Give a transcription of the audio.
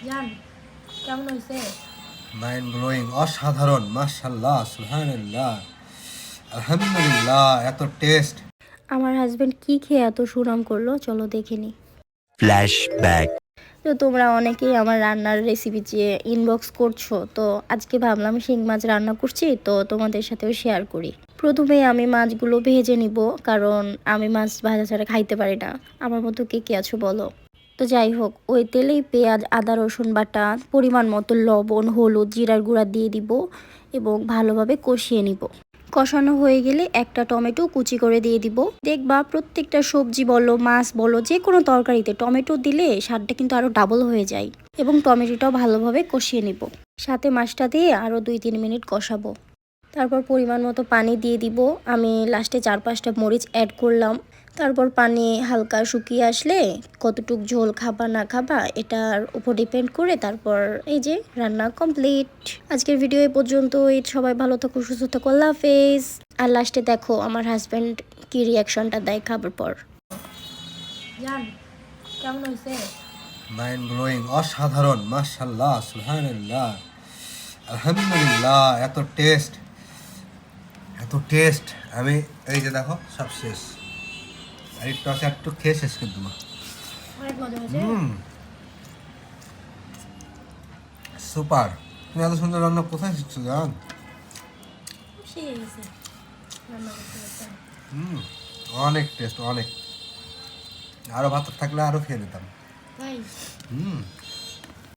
জান কেমন হয়েছে? মাইন্ড ব্লোয়িং, অসাধারণ, মাশাআল্লাহ, সুবহানাল্লাহ, আলহামদুলিল্লাহ, এত টেস্ট। আমার হাজবেন্ড কি খেয়ে এত সুনাম করলো, চলো দেখে নি। ফ্ল্যাশব্যাক। তো তোমরা অনেকেই আমার রান্নার রেসিপি চেয়ে ইনবক্স করছো, তো আজকে ভাবলাম শিং মাছ রান্না করছি, তো তোমাদের সাথেও শেয়ার করি। প্রথমে আমি মাছগুলো ভেজে নিব, কারণ আমি মাছ ভাজা ছাড়া খাইতে পারি না। আমার মতো কে কে আছো বলো। তো যাই হোক, ওই তেলেই পেঁয়াজ, আদা, রসুন বাটা, পরিমাণ মতো লবণ, হলুদ, জিরার গুঁড়া দিয়ে দিব এবং ভালোভাবে কষিয়ে নিব। কষানো হয়ে গেলে একটা টমেটো কুচি করে দিয়ে দিব। দেখবা প্রত্যেকটা সবজি বলো, মাছ বলো, যে কোনো তরকারিতে টমেটো দিলে স্বাদটা কিন্তু আরো ডাবল হয়ে যায়। এবং টমেটোটাও ভালোভাবে কষিয়ে নিব। সাথে মাছটা দিয়ে আরো 2-3 মিনিট কষাবো। তারপর পরিমাণ মতো পানি দিয়ে দিব। আমি লাস্টে 4-5টা মরিচ অ্যাড করলাম। তারপর পানি হালকা শুকিয়ে আসলে কতটুক ঝোল খাবা না খাবা এটার উপর ডিপেন্ড করে তারপর এই যে রান্না কমপ্লিট। আজকের ভিডিও এ পর্যন্তই। সবাই ভালো থাকো, সুস্থ থাকো, আল্লাহ হাফেজ। আর লাস্টে দেখো আমার হাজব্যান্ড কি রিয়াকশনটা দেয় খাবার পর। জান কেমন হয়েছে? মাইন্ড ব্লোয়িং, অসাধারণ, মাশাআল্লাহ, সুবহানাল্লাহ, আলহামদুলিল্লাহ, এত টেস্ট, এত টেস্ট। আমি এই যে দেখো সব শেষ, আর একটু আছে, একটু খেয়ে শেষ কিন্তু মা। অনেক মজা হয়েছে। সুপার। তুমি এত সুন্দর রান্না কোথায় শিখছো জান? শিখে গেছি রান্না করতে করতে। অনেক টেস্ট, অনেক। আরো ভাত থাকলে আরো খেয়ে নিতাম। তাই হুম।